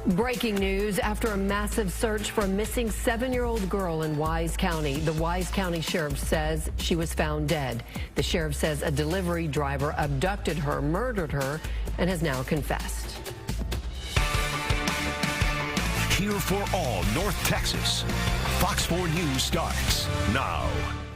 Breaking news after a massive search for a missing 7-year-old girl in Wise County. The Wise County Sheriff says she was found dead. The sheriff says a delivery driver abducted her, murdered her, and has now confessed. Here for all North Texas, Fox 4 News starts now.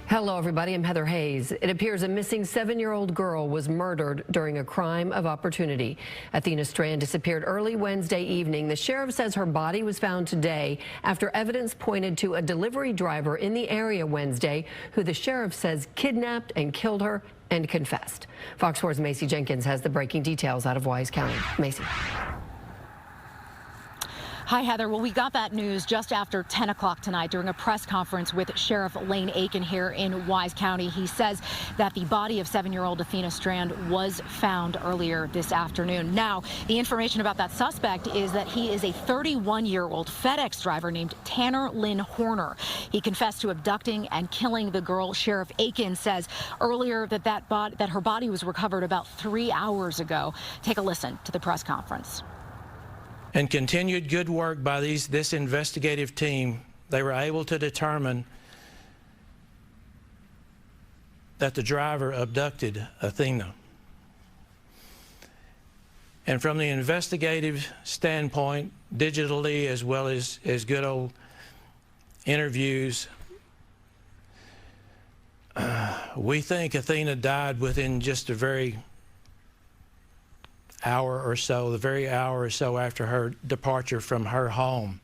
Hello, everybody. I'm Heather Hayes. It appears a missing 7-year-old girl was murdered during a crime of opportunity. Athena Strand disappeared early Wednesday evening. The sheriff says her body was found today after evidence pointed to a delivery driver in the area Wednesday who the sheriff says kidnapped and killed her and confessed. Fox 4's Macy Jenkins has the breaking details out of Wise County. Macy. Hi, Heather. Well, we got that news just after 10 o'clock tonight during a press conference with Sheriff Lane Aiken here in Wise County. He says that the body of 7-year-old Athena Strand was found earlier this afternoon. Now, the information about that suspect is that he is a 31-year-old FedEx driver named Tanner Lynn Horner. He confessed to abducting and killing the girl. Sheriff Aiken says earlier that her body was recovered about 3 hours ago. Take a listen to the press conference. And continued good work by this investigative team, they were able to determine that the driver abducted Athena. And from the investigative standpoint, digitally as well as good old interviews, we think Athena died within just a very hour or so, the very hour or so after her departure from her home.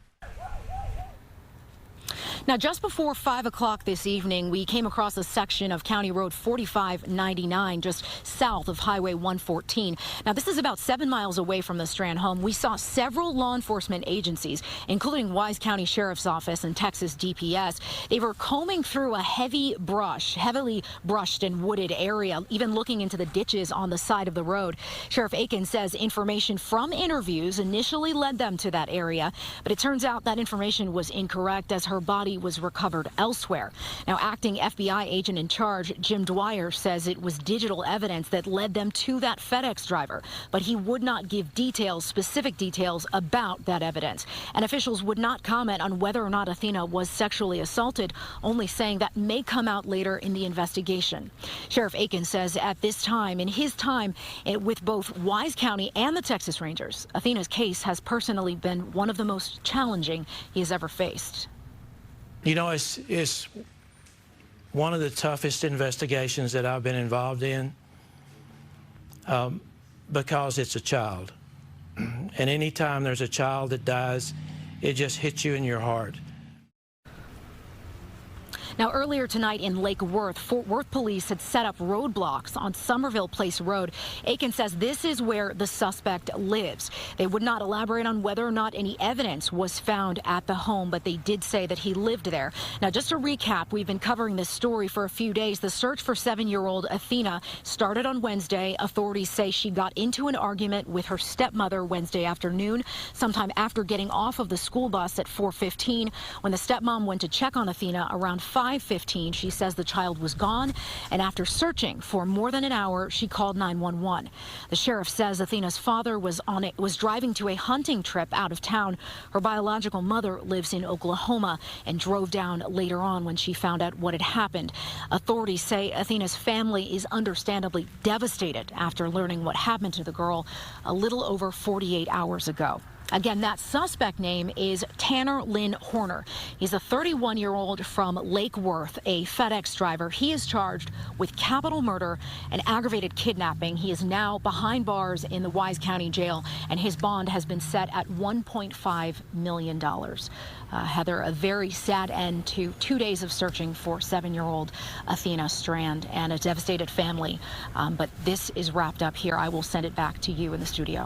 Now, just before 5 o'clock this evening, we came across a section of County Road 4599, just south of Highway 114. Now, this is about 7 miles away from the Strand home. We saw several law enforcement agencies, including Wise County Sheriff's Office and Texas DPS. They were combing through a heavily brushed and wooded area, even looking into the ditches on the side of the road. Sheriff Aiken says information from interviews initially led them to that area, but it turns out that information was incorrect as her body was recovered elsewhere. Now, acting FBI agent in charge, Jim Dwyer, says it was digital evidence that led them to that FedEx driver, but he would not give specific details about that evidence. And officials would not comment on whether or not Athena was sexually assaulted, only saying that may come out later in the investigation. Sheriff Aiken says at this time, in his time with both Wise County and the Texas Rangers, Athena's case has personally been one of the most challenging he has ever faced. You know, it's one of the toughest investigations that I've been involved in because it's a child. And anytime there's a child that dies, it just hits you in your heart. Now, earlier tonight in Lake Worth, Fort Worth police had set up roadblocks on Somerville Place Road. Aiken says this is where the suspect lives. They would not elaborate on whether or not any evidence was found at the home, but they did say that he lived there. Now, just to recap, we've been covering this story for a few days. The search for 7-year-old Athena started on Wednesday. Authorities say she got into an argument with her stepmother Wednesday afternoon, sometime after getting off of the school bus at 4:15. When the stepmom went to check on Athena around 5:15, she says the child was gone, and after searching for more than an hour, she called 911. The sheriff says Athena's father was driving to a hunting trip out of town. Her biological mother lives in Oklahoma and drove down later on when she found out what had happened. Authorities say Athena's family is understandably devastated after learning what happened to the girl a little over 48 hours ago. Again, that suspect name is Tanner Lynn Horner. He's a 31-year-old from Lake Worth, a FedEx driver. He is charged with capital murder and aggravated kidnapping. He is now behind bars in the Wise County Jail, and his bond has been set at $1.5 million. Heather, a very sad end to 2 days of searching for 7-year-old Athena Strand and a devastated family. But this is wrapped up here. I will send it back to you in the studio.